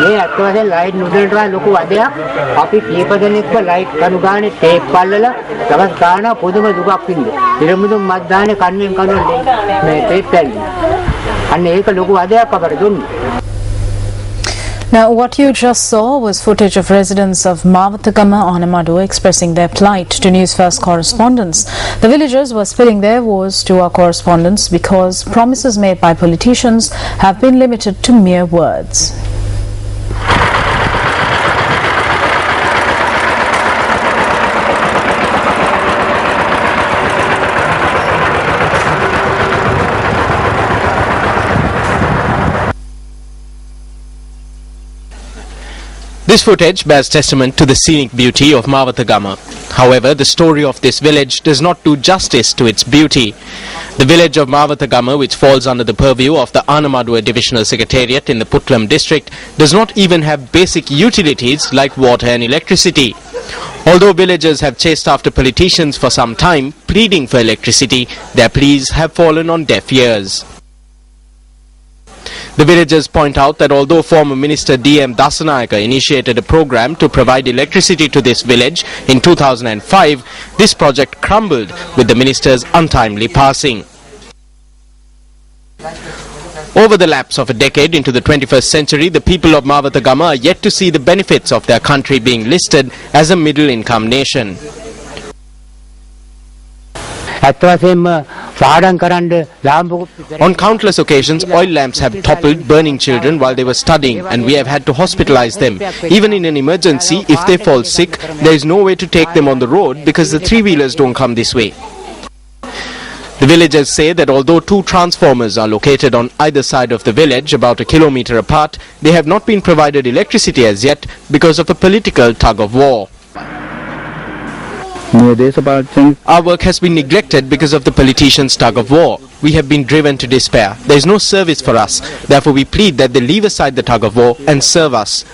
මේ අත්වසේ ලයිට් නුඩල්ට ලොකු වදයක් අපි කීප දෙනෙක්ව ලයිට් කණු ගානේ ටේප් පල්ලලා දවස් ගානක් පොදුම දුකක් වින්දේ. ඉරමුදුන් මද්දානේ කන්නෙන් කනුවේ මේ ටේප් පැල්ලි. අන්න ඒක ලොකු වදයක් අපට දුන්නේ. Now, what you just saw was footage of residents of Mavathagama on Amadu expressing their plight to News First correspondents. The villagers were spilling their woes to our correspondents because promises made by politicians have been limited to mere words. This footage bears testament to the scenic beauty of Mavathagama. However, the story of this village does not do justice to its beauty. The village of Mavathagama, which falls under the purview of the Anamadua Divisional Secretariat in the Putlam district, does not even have basic utilities like water and electricity. Although villagers have chased after politicians for some time, pleading for electricity, their pleas have fallen on deaf ears. The villagers point out that although former Minister D.M. Dasanayaka initiated a program to provide electricity to this village in 2005, this project crumbled with the minister's untimely passing. Over the lapse of a decade into the 21st century, the people of Mavathagama are yet to see the benefits of their country being listed as a middle-income nation. On countless occasions, oil lamps have toppled burning children while they were studying, and we have had to hospitalize them. Even in an emergency, if they fall sick, there is no way to take them on the road because the three-wheelers don't come this way. The villagers say that although two transformers are located on either side of the village, about a kilometer apart, they have not been provided electricity as yet because of a political tug of war. Our work has been neglected because of the politicians' tug of war. We have been driven to despair. There is no service for us. Therefore, we plead that they leave aside the tug of war and serve us.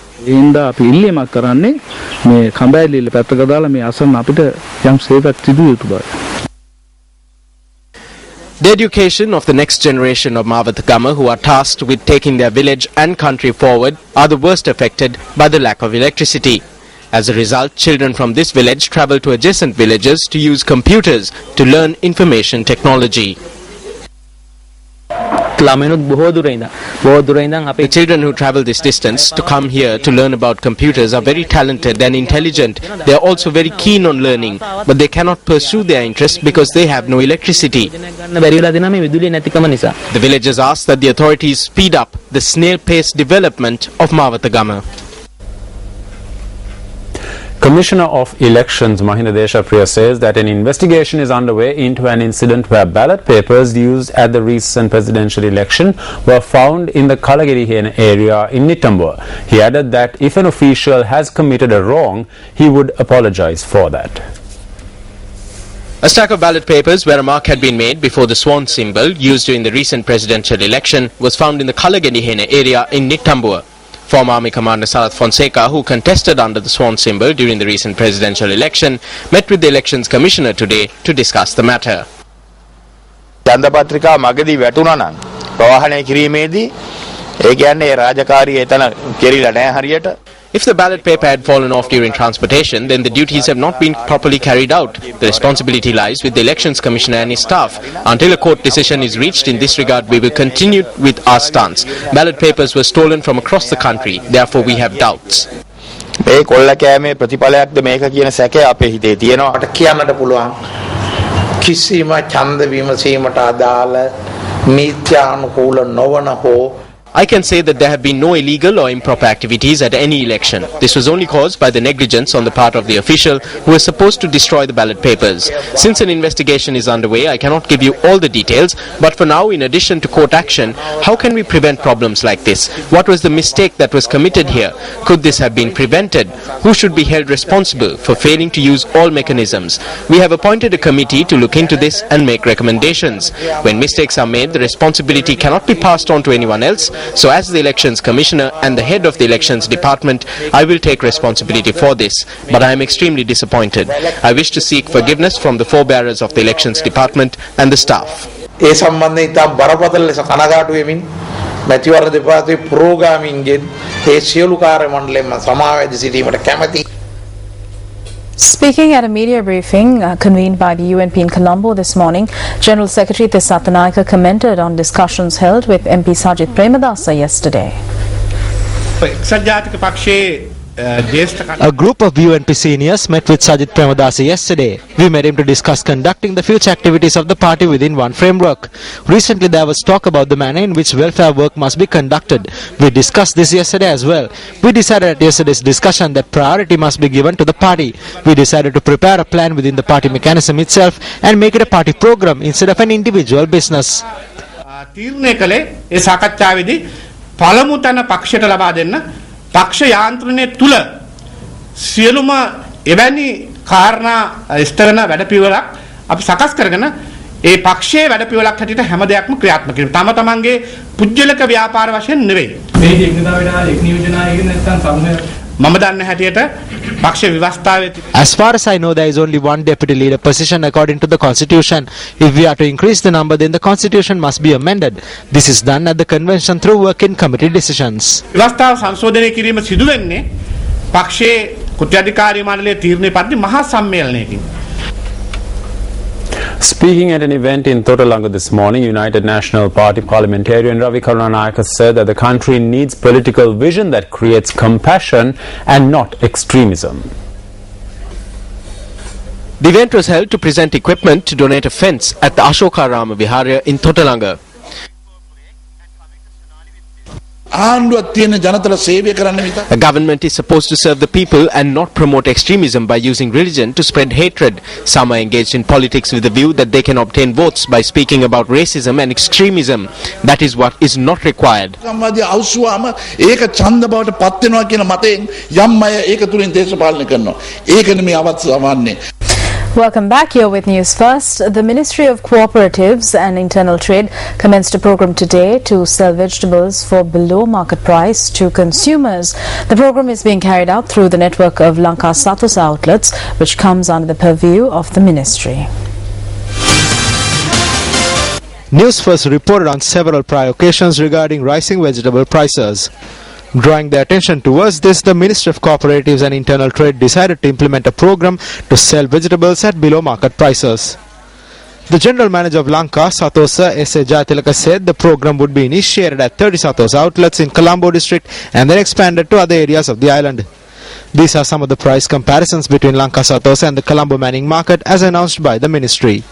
The education of the next generation of Mavathagama, who are tasked with taking their village and country forward, are the worst affected by the lack of electricity. As a result, children from this village travel to adjacent villages to use computers to learn information technology. The children who travel this distance to come here to learn about computers are very talented and intelligent. They are also very keen on learning, but they cannot pursue their interests because they have no electricity. The villagers ask that the authorities speed up the snail-paced development of Mavathagama. Commissioner of Elections Mahinda Deshapriya says that an investigation is underway into an incident where ballot papers used at the recent presidential election were found in the Kalagirihena area in Nitambua. He added that if an official has committed a wrong, he would apologize for that. A stack of ballot papers where a mark had been made before the swan symbol used during the recent presidential election was found in the Kalagirihena area in Nitambua. Former Army Commander Sarath Fonseca, who contested under the swan symbol during the recent presidential election, met with the Elections Commissioner today to discuss the matter. චන්දපත්‍රිකා මගදී වැටුණා නම් ප්‍රවාහනය කිරීමේදී ඒ කියන්නේ රාජකාරිය එතන කෙරිලා නැහැ හරියට. If the ballot paper had fallen off during transportation, then the duties have not been properly carried out. The responsibility lies with the Elections Commissioner and his staff. Until a court decision is reached in this regard, we will continue with our stance. Ballot papers were stolen from across the country. Therefore, we have doubts. මේ කොල්ල කෑමේ ප්‍රතිඵලයක්ද මේක කියන සැකය අපේ හිතේ තියෙනවා. අට කියන්නට පුළුවන්. කිසිම ඡන්ද විමසීමට අදාළ මිත්‍යානුකූල නොවන හෝ I can say that there have been no illegal or improper activities at any election. This was only caused by the negligence on the part of the official who was supposed to destroy the ballot papers. Since an investigation is underway, I cannot give you all the details, but for now, in addition to court action, how can we prevent problems like this? What was the mistake that was committed here? Could this have been prevented? Who should be held responsible for failing to use all mechanisms? We have appointed a committee to look into this and make recommendations. When mistakes are made, the responsibility cannot be passed on to anyone else. So as the Elections Commissioner and the head of the Elections Department, I will take responsibility for this. But I am extremely disappointed. I wish to seek forgiveness from the forebearers of the Elections Department and the staff. ඒ සම්බන්ධයෙන් ඉතා බරපතල ලෙස කනගාටු වෙමින් මැතිවර දෙපාර්තමේ පුරෝගාමීන්ගෙන් ඒ සියලු කාර්ය මණ්ඩලයෙන්ම සමාවැදී සිටීමට කැමැති. Speaking at a media briefing convened by the UNP in Colombo this morning, General Secretary Tisathanayake commented on discussions held with MP Sajith Premadasa yesterday. A group of UNP seniors met with Sajith Premadasa yesterday. We met him to discuss conducting the future activities of the party within one framework. Recently there was talk about the manner in which welfare work must be conducted. We discussed this yesterday as well. We decided at yesterday's discussion that priority must be given to the party. We decided to prepare a plan within the party mechanism itself and make it a party program instead of an individual business. තීරණය කළේ ඒ සාකච්ඡාවේදී පළමු තැන පක්ෂයට ලබා දෙන්න පක්ෂ යාන්ත්‍රණය තුල සියලුම එවැනි කාරණා ඉස්තරන වැඩපිළිවෙලක් අපි සකස් කරගෙන ඒ පක්ෂයේ වැඩපිළිවෙලක් හැටියට හැම දෙයක්ම ක්‍රියාත්මක කිරීම. තම තමන්ගේ පුජ්‍යලක ව්‍යාපාර වශයෙන් නෙවෙයි. මේ එක්නිදා වෙනා එක් නියෝජනායක නැත්නම් සමූහය මම දන්න හැටියට පක්ෂ ව්‍යවස්ථාවේ. As far as I know, there is only one deputy leader position according to the constitution. If we are to increase the number, then the constitution must be amended. This is done at the convention through working committee decisions. ව්‍යවස්ථාව සංශෝධනය කිරීම සිදු වෙන්නේ පක්ෂයේ කුට්ටාධිකාරී මණ්ඩලයේ තීරණය පරිදි මහා සම්මේලනයකින්. Speaking at an event in Totalanga this morning, United National Party parliamentarian Ravi Karunanayake said that the country needs political vision that creates compassion and not extremism. The event was held to present equipment to donate a fence at the Ashoka Rama Viharya in Totalanga. A government is supposed to serve the people and not promote extremism by using religion to spread hatred. Some are engaged in politics with the view that they can obtain votes by speaking about racism and extremism. That is what is not required. Welcome back. Here with News First. The Ministry of Cooperatives and Internal Trade commenced a program today to sell vegetables for below market price to consumers. The program is being carried out through the network of Lanka Satos outlets, which comes under the purview of the ministry. News First reported on several prior occasions regarding rising vegetable prices. Drawing their attention towards this, the Ministry of Cooperatives and Internal Trade decided to implement a program to sell vegetables at below market prices. The General Manager of Lanka, Satosa S.A. Jayatilaka, said the program would be initiated at 30 Satos outlets in Colombo district and then expanded to other areas of the island. These are some of the price comparisons between Lanka Satos and the Colombo Manning market as announced by the ministry.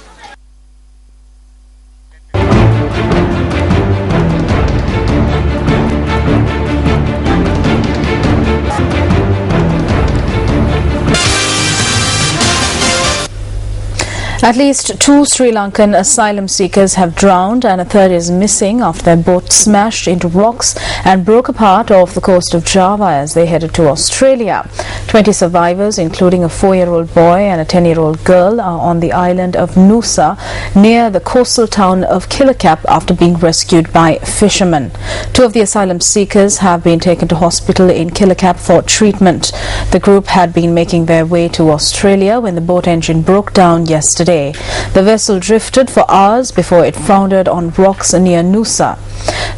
At least 2 Sri Lankan asylum seekers have drowned and a third is missing after their boat smashed into rocks and broke apart off the coast of Java as they headed to Australia. 20 survivors, including a 4-year-old boy and a 10-year-old girl, are on the island of Noosa near the coastal town of Kilakap after being rescued by fishermen. 2 of the asylum seekers have been taken to hospital in Kilakap for treatment. The group had been making their way to Australia when the boat engine broke down yesterday. The vessel drifted for hours before it foundered on rocks near Noosa.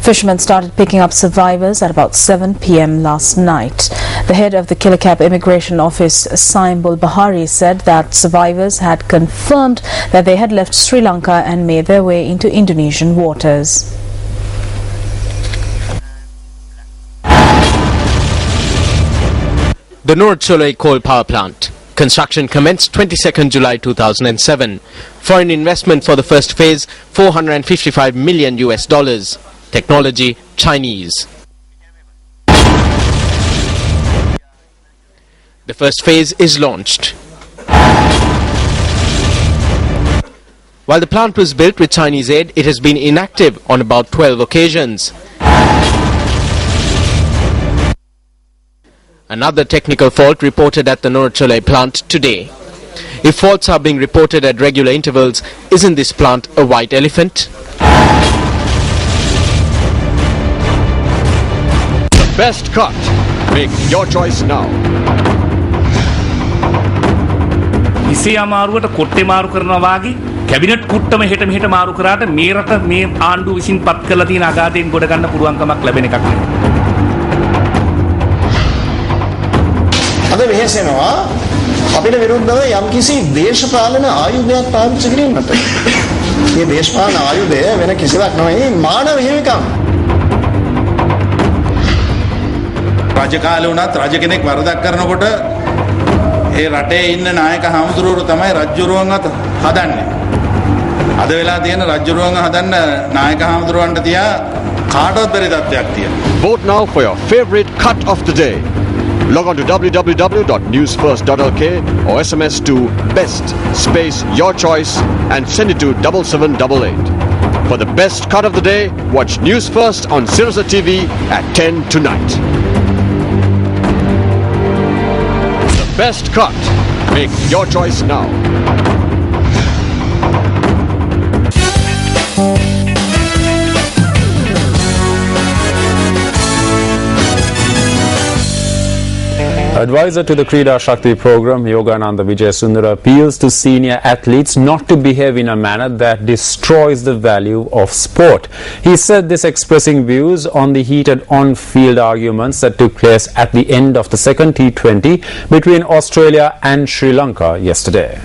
Fishermen started picking up survivors at about 7 p.m. last night. The head of the Kilakap Immigration Office, Saimbul Bahari, said that survivors had confirmed that they had left Sri Lanka and made their way into Indonesian waters. The North Soleil coal power plant. Construction commenced 22nd July 2007. Foreign investment for the first phase, $455 million. Technology, Chinese. The first phase is launched. While the plant was built with Chinese aid, it has been inactive on about 12 occasions. Another technical fault reported at the North Soleil plant today. If faults are being reported at regular intervals, isn't this plant a white elephant? The best cut. Make your choice now. ඉසේ අමාරුවට කොට්ටේ මාරු කරනවා වාගේ cabinet කුට්ටම හෙට මෙහෙට මාරු කරාට මේ රට මේ ආණ්ඩුව විසින් පත් කරලා තියෙන අගාධයෙන් ගොඩ ගන්න පුළුවන්කමක් ලැබෙන එකක් නෙවෙයි. අද වෙහෙසෙනවා අපිට විරුද්ධව යම්කිසි දේශපාලන ආයුධයක් පාවිච්චි කිරීමට. මේ දේශපාලන ආයුධය වෙන කිසිවක් නෙවෙයි මානව හිමිකම්. රජකාලේ වුණත් රජ කෙනෙක් වරදක් කරනකොට ඒ රටේ ඉන්න නායක හමුදුරුවෝ තමයි රජ්ජුරුවන් අත හදන්නේ. අද වෙලා තියෙන රජ්ජුරුවන් හදන්න නායක හමුදුරුවන්ට තියා කාටවත් බැරි තත්ත්වයක් තියෙනවා. Vote now for your favorite cut of the day. Log on to www.newsfirst.lk or SMS to BEST space your choice and send it to 7788. For the best cut of the day, watch News First on Sirius TV at 10 tonight. The best cut. Make your choice now. Advisor to the Krida Shakti program, Yogananda Vijayasundara, appeals to senior athletes not to behave in a manner that destroys the value of sport. He said this expressing views on the heated on-field arguments that took place at the end of the second T20 between Australia and Sri Lanka yesterday.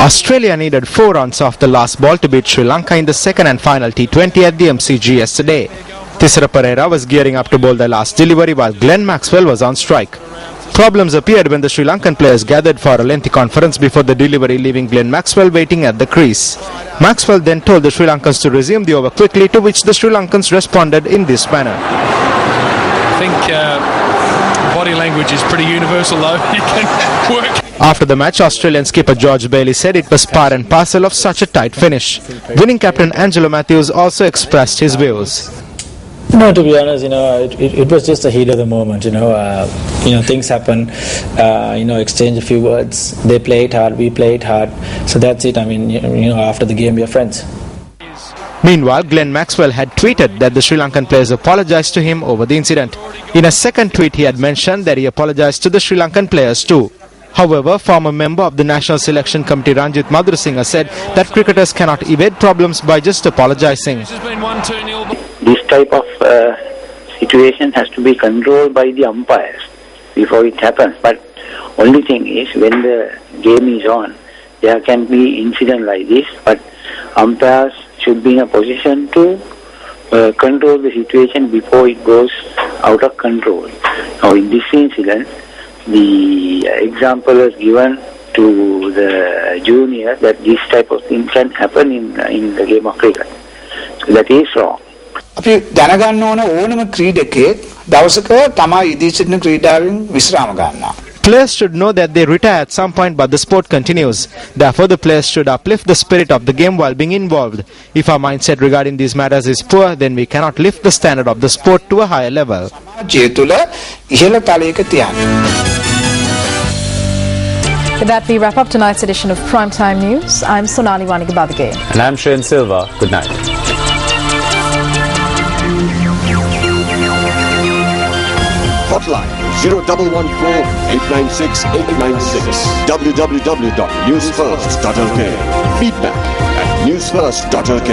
Australia needed 4 runs off the last ball to beat Sri Lanka in the second and final T20 at the MCG yesterday. Thisara Pereira was gearing up to bowl the last delivery while Glenn Maxwell was on strike. Problems appeared when the Sri Lankan players gathered for a lengthy conference before the delivery, leaving Glenn Maxwell waiting at the crease. Maxwell then told the Sri Lankans to resume the over quickly, to which the Sri Lankans responded in this manner. I think body language is pretty universal though. You can work. After the match, Australian skipper George Bailey said it was part and parcel of such a tight finish. Winning captain Angelo Matthews also expressed his views. No, to be honest, it was just the heat of the moment. Things happen. Exchange a few words. They played hard, we played hard. So that's it. I mean, after the game, we are friends. Meanwhile, Glenn Maxwell had tweeted that the Sri Lankan players apologized to him over the incident. In a second tweet, he had mentioned that he apologized to the Sri Lankan players too. However, former member of the National Selection Committee Ranjit Madhurasinghe said that cricketers cannot evade problems by just apologizing. This type of situation has to be controlled by the umpires before it happens. But only thing is, when the game is on, there can be incident like this. But umpires should be in a position to control the situation before it goes out of control. Now, in this incident, the example was given to the junior that this type of thing can happen in the game of cricket. So that is wrong. අපි දැනගන්න ඕන ඕනම ක්‍රීඩකයෙක් දවසක තමයි ඉදී සිටින ක්‍රීඩාවෙන් විශ්‍රාම ගන්නවා. Players should know that they retire at some point, but the sport continues. Therefore, the players should uplift the spirit of the game while being involved. If our mindset regarding these matters is poor, then we cannot lift the standard of the sport to a higher level. With that, we wrap up tonight's edition of Primetime News. I'm Sonali Wanigabadage. And I'm Shane Silva. Good night. Hotline 0114-896-896. www.newsfirst.lk. Feedback at newsfirst.lk.